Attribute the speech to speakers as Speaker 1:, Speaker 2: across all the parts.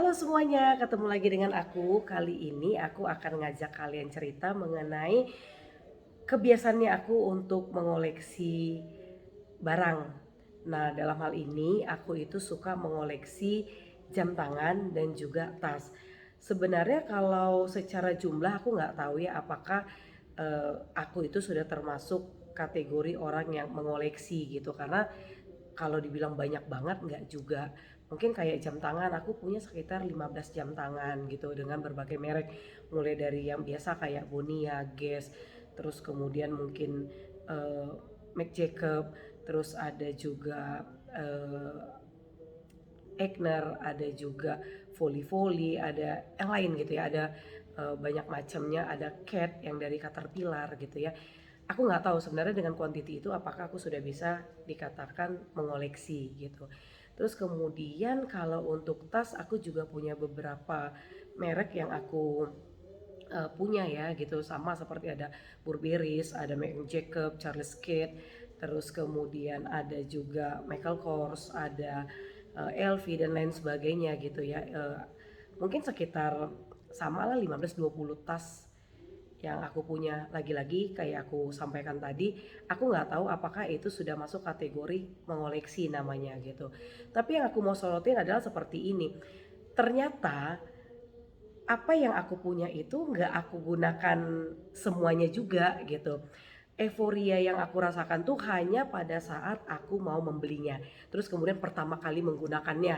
Speaker 1: Halo semuanya, ketemu lagi dengan aku. Kali ini aku akan ngajak kalian cerita mengenai kebiasaannya aku untuk mengoleksi barang. Nah, dalam hal ini aku itu suka mengoleksi jam tangan dan juga tas. Sebenarnya kalau secara jumlah aku nggak tahu ya apakah aku itu sudah termasuk kategori orang yang mengoleksi gitu, karena kalau dibilang banyak banget nggak juga. Mungkin kayak jam tangan aku punya sekitar 15 jam tangan gitu dengan berbagai merek. Mulai dari yang biasa kayak Bonia, Guess, terus kemudian mungkin uh, Marc Jacob, terus ada juga Egner, ada juga Foli, ada yang lain gitu ya, ada banyak macamnya, ada Cat yang dari Caterpillar gitu ya. Aku nggak tahu sebenarnya dengan quantity itu apakah aku sudah bisa dikatakan mengoleksi gitu. Terus kemudian kalau untuk tas aku juga punya beberapa merek yang aku punya ya gitu, sama seperti ada Burberry, ada Marc Jacob, Charles Kidd, terus kemudian ada juga Michael Kors, ada LV dan lain sebagainya gitu ya. Mungkin sekitar sama lah 15-20 tas yang aku punya. Lagi-lagi kayak aku sampaikan tadi, aku nggak tahu apakah itu sudah masuk kategori mengoleksi namanya gitu. Tapi yang aku mau sorotin adalah seperti ini. Ternyata apa yang aku punya itu nggak aku gunakan semuanya juga gitu. Euforia yang aku rasakan tuh hanya pada saat aku mau membelinya. Terus kemudian pertama kali menggunakannya,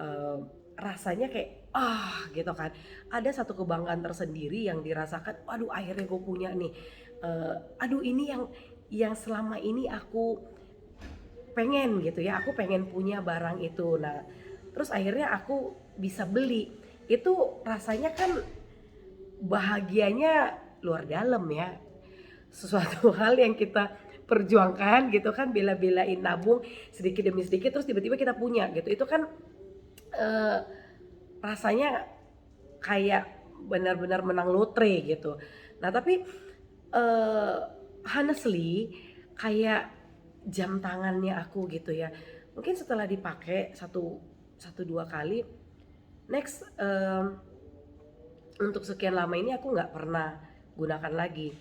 Speaker 1: eh, rasanya kayak gitu kan. Ada satu kebanggaan tersendiri yang dirasakan. Waduh, akhirnya gue punya nih. Aduh, ini yang selama ini aku pengen gitu ya. Aku pengen punya barang itu. Nah, terus akhirnya aku bisa beli. Itu rasanya kan bahagianya luar dalam ya, sesuatu hal yang kita perjuangkan gitu kan, bela-belain nabung sedikit demi sedikit terus tiba-tiba kita punya gitu. Itu kan eh, rasanya kayak benar-benar menang lotre gitu. Nah tapi eh, honestly kayak jam tangannya aku gitu ya, mungkin setelah dipakai satu satu dua kali, next untuk sekian lama ini aku nggak pernah gunakan lagi.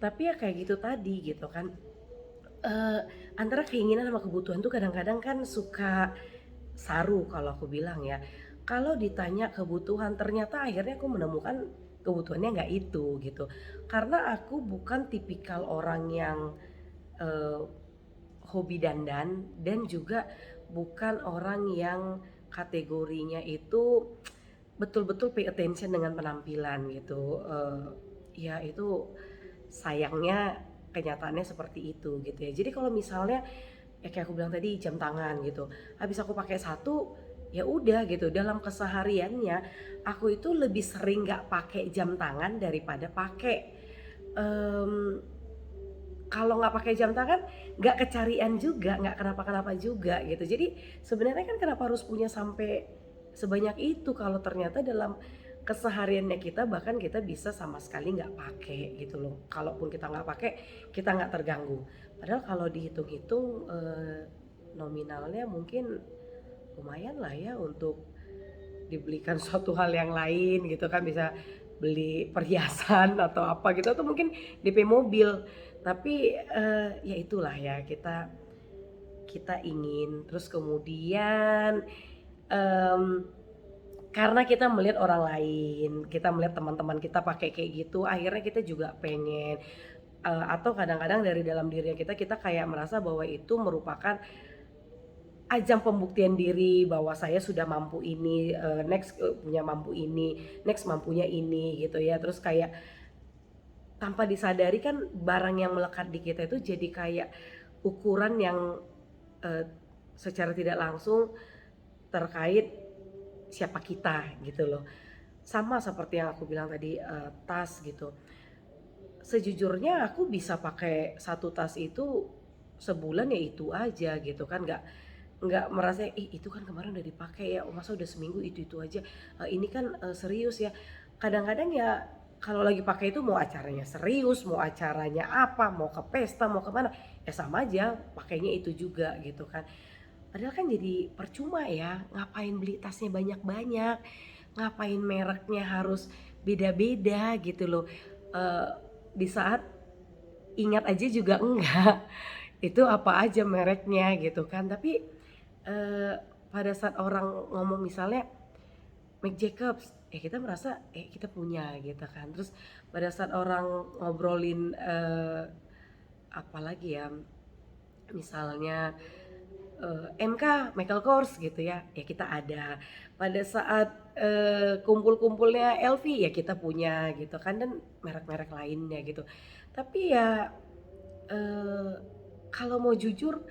Speaker 1: Tapi ya kayak gitu tadi gitu kan, eh, antara keinginan sama kebutuhan tuh kadang-kadang kan suka saru kalau aku bilang ya. Kalau ditanya kebutuhan, ternyata akhirnya aku menemukan kebutuhannya nggak itu gitu. Karena aku bukan tipikal orang yang eh, hobi dandan, dan juga bukan orang yang kategorinya itu betul-betul pay attention dengan penampilan gitu. Ya itu sayangnya kenyataannya seperti itu gitu ya. Jadi kalau misalnya ya kayak aku bilang tadi, jam tangan gitu, habis aku pakai satu ya udah gitu, dalam kesehariannya aku itu lebih sering nggak pakai jam tangan daripada pakai. um, Kalau nggak pakai jam tangan nggak kecarian juga, nggak kenapa-kenapa juga gitu. Jadi sebenarnya kan kenapa harus punya sampai sebanyak itu kalau ternyata dalam kesehariannya kita bahkan kita bisa sama sekali nggak pakai gitu loh. Kalaupun kita nggak pakai, kita nggak terganggu. Padahal kalau dihitung-hitung nominalnya mungkin lumayan lah ya untuk dibelikan suatu hal yang lain gitu kan, bisa beli perhiasan atau apa gitu, atau mungkin DP mobil. Tapi ya itulah ya, kita kita ingin terus kemudian em, karena kita melihat orang lain, kita melihat teman-teman kita pakai kayak gitu, akhirnya kita juga pengen. Atau kadang-kadang dari dalam diri kita kayak merasa bahwa itu merupakan ajang pembuktian diri bahwa saya sudah mampu ini, next punya mampu ini, next mampunya ini gitu ya. Terus kayak tanpa disadari kan barang yang melekat di kita itu jadi kayak ukuran yang uh, secara tidak langsung terkait siapa kita gitu loh. Sama seperti yang aku bilang tadi, tas gitu. Sejujurnya aku bisa pakai satu tas itu sebulan ya itu aja gitu kan, nggak merasa ih itu kan kemarin udah dipakai ya, oh, masa udah seminggu itu aja. Ini kan serius ya. Kadang-kadang ya kalau lagi pakai itu mau acaranya serius, mau acaranya apa, mau ke pesta, mau kemana, ya sama aja pakainya itu juga gitu kan. Padahal kan jadi percuma ya, ngapain beli tasnya banyak-banyak, ngapain mereknya harus beda-beda gitu loh. Eee, di saat ingat aja juga enggak, itu apa aja mereknya gitu kan. Tapi, pada saat orang ngomong misalnya Marc Jacobs, kita merasa, kita punya gitu kan. Terus pada saat orang ngobrolin, apalagi ya, misalnya, MK, Michael Kors gitu ya, ya kita ada. Pada saat, kumpul-kumpulnya LV, ya kita punya gitu kan, dan merek-merek lainnya gitu. Tapi ya, eee, kalau mau jujur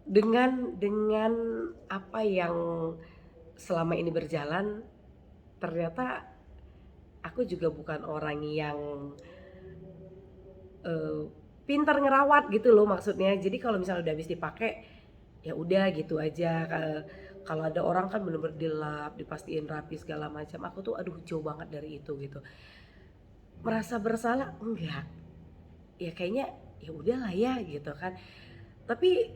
Speaker 1: dengan apa yang selama ini berjalan, ternyata aku juga bukan orang yang, eee, pintar ngerawat gitu loh maksudnya. Jadi kalau misalnya udah habis dipakai, ya udah gitu aja. Kalau ada orang kan bener-bener dilap, dipastiin rapi segala macam. Aku tuh aduh jauh banget dari itu gitu. Merasa bersalah? Enggak. Ya kayaknya ya udahlah ya gitu kan. Tapi,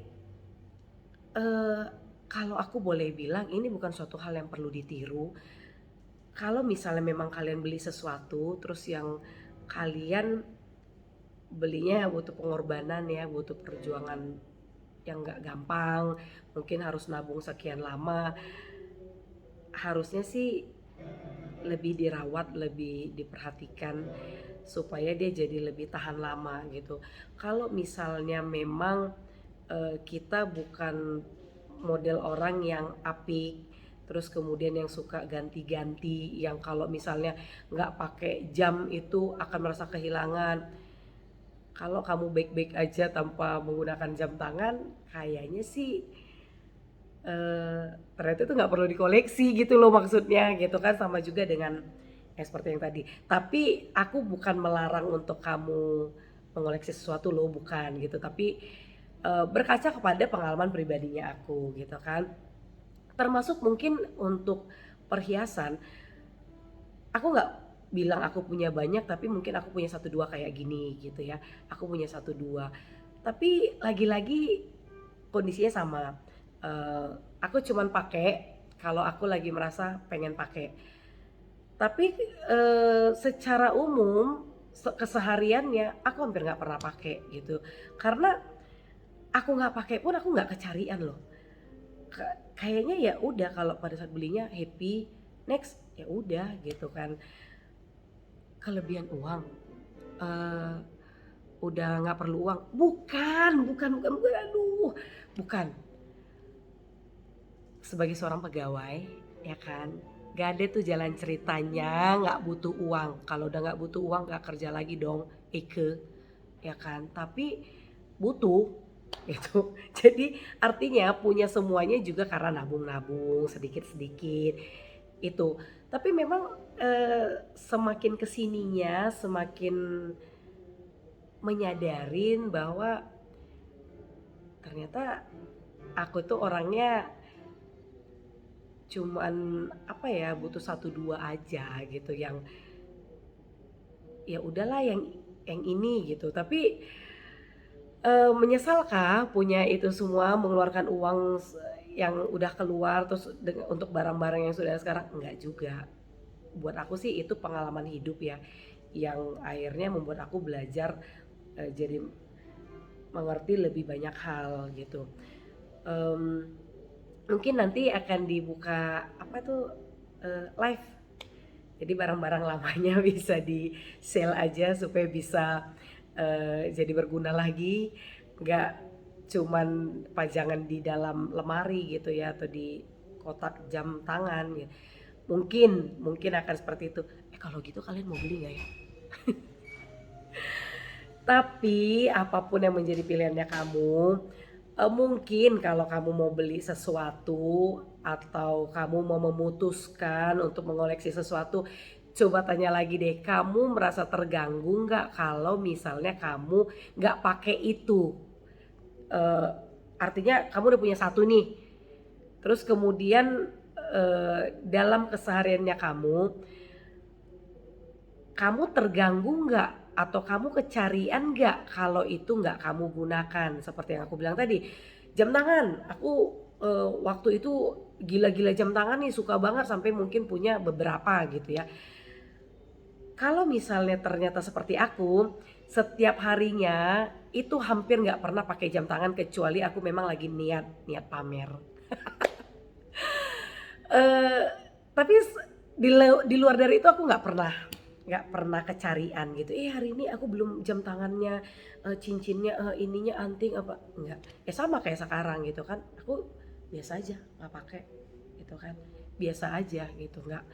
Speaker 1: eee, kalau aku boleh bilang ini bukan suatu hal yang perlu ditiru. Kalau misalnya memang kalian beli sesuatu, terus yang kalian belinya butuh pengorbanan ya, butuh perjuangan yang nggak gampang, mungkin harus nabung sekian lama, harusnya sih lebih dirawat, lebih diperhatikan supaya dia jadi lebih tahan lama gitu. Kalau misalnya memang, kita bukan model orang yang apik, terus kemudian yang suka ganti-ganti, yang kalau misalnya nggak pakai jam itu akan merasa kehilangan. Kalau kamu baik-baik aja tanpa menggunakan jam tangan, kayaknya sih, ternyata itu nggak perlu dikoleksi gitu loh maksudnya gitu kan, sama juga dengan seperti yang tadi. Tapi aku bukan melarang untuk kamu mengoleksi sesuatu loh, bukan gitu. Tapi, berkaca kepada pengalaman pribadinya aku gitu kan. Termasuk mungkin untuk perhiasan, aku nggak bilang aku punya banyak, tapi mungkin aku punya satu 2 kayak gini gitu ya. Aku punya satu 2. Tapi lagi-lagi kondisinya sama, eee, aku cuman pakai kalau aku lagi merasa pengen pakai. Tapi, secara umum kesehariannya aku hampir nggak pernah pakai gitu. Karena aku nggak pakai pun aku nggak kecarian loh. Kayaknya ya udah kalau pada saat belinya happy, next, ya udah gitu kan. Kelebihan uang, eee, udah nggak perlu uang, bukan, aduh, bukan. Sebagai seorang pegawai, ya kan, gak ada tuh jalan ceritanya nggak butuh uang. Kalau udah nggak butuh uang nggak kerja lagi dong, ya kan. Tapi butuh, gitu. Jadi artinya punya semuanya juga karena nabung-nabung sedikit-sedikit, itu. Tapi memang, semakin kesininya semakin menyadarin bahwa ternyata aku tuh orangnya cuman, apa ya, butuh satu 2 aja gitu yang, ya udahlah yang ini gitu. Tapi, menyesalkah punya itu semua, mengeluarkan uang yang udah keluar terus untuk barang-barang yang sudah ada sekarang? Enggak juga. Buat aku sih itu pengalaman hidup ya, yang akhirnya membuat aku belajar, jadi mengerti lebih banyak hal gitu. Mmm, Mungkin nanti akan dibuka apa tuh, live. Jadi barang-barang lamanya bisa di-sale aja supaya bisa, jadi berguna lagi, nggak cuman pajangan di dalam lemari gitu ya atau di kotak jam tangan ya. Mungkin akan seperti itu. Kalau gitu kalian mau beli nggak ya? Tapi apapun yang menjadi pilihannya kamu, mungkin kalau kamu mau beli sesuatu atau kamu mau memutuskan untuk mengoleksi sesuatu, coba tanya lagi deh, kamu merasa terganggu nggak kalau misalnya kamu nggak pakai itu? Eee, Artinya kamu udah punya satu nih, terus kemudian, dalam kesehariannya kamu terganggu nggak atau kamu kecarian nggak kalau itu nggak kamu gunakan? Seperti yang aku bilang tadi, jam tangan, aku waktu itu gila-gila jam tangan nih, suka banget sampai mungkin punya beberapa gitu ya. Kalau misalnya ternyata seperti aku, setiap harinya itu hampir nggak pernah pakai jam tangan kecuali aku memang lagi niat niat pamer. Eee, tapi di luar dari itu aku nggak pernah kecarian gitu, hari ini aku belum jam tangannya, cincinnya, ininya, anting apa, enggak. Sama kayak sekarang gitu kan, aku biasa aja nggak pakai gitu kan, biasa aja gitu, nggak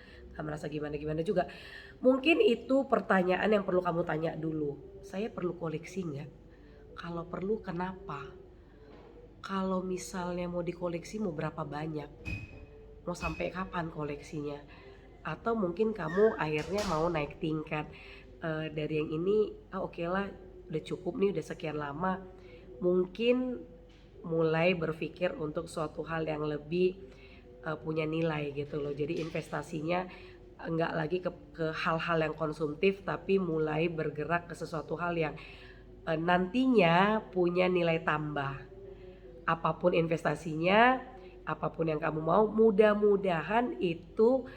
Speaker 1: merasa gimana-gimana juga. Mungkin itu pertanyaan yang perlu kamu tanya dulu, "Saya perlu koleksi nggak? Kalau perlu kenapa? Kalau misalnya mau dikoleksi mau berapa banyak? Mau sampai kapan koleksinya?" Atau mungkin kamu akhirnya mau naik tingkat, dari yang ini, oke lah udah cukup nih udah sekian lama, mungkin mulai berpikir untuk suatu hal yang lebih, punya nilai gitu loh. Jadi investasinya enggak lagi ke hal-hal yang konsumtif tapi mulai bergerak ke sesuatu hal yang, nantinya punya nilai tambah. Apapun investasinya, apapun yang kamu mau, mudah-mudahan itu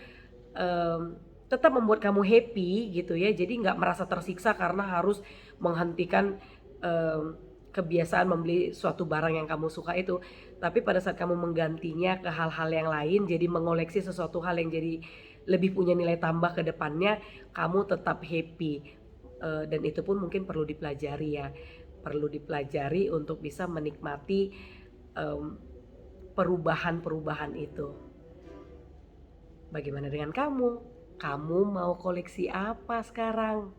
Speaker 1: tetap membuat kamu happy gitu ya, jadi nggak merasa tersiksa karena harus menghentikan, kebiasaan membeli suatu barang yang kamu suka itu. Tapi pada saat kamu menggantinya ke hal-hal yang lain, jadi mengoleksi sesuatu hal yang jadi lebih punya nilai tambah ke depannya, kamu tetap happy, dan itu pun mungkin perlu dipelajari ya, perlu dipelajari untuk bisa menikmati, mmm, perubahan-perubahan itu. Bagaimana dengan kamu? Kamu mau koleksi apa sekarang?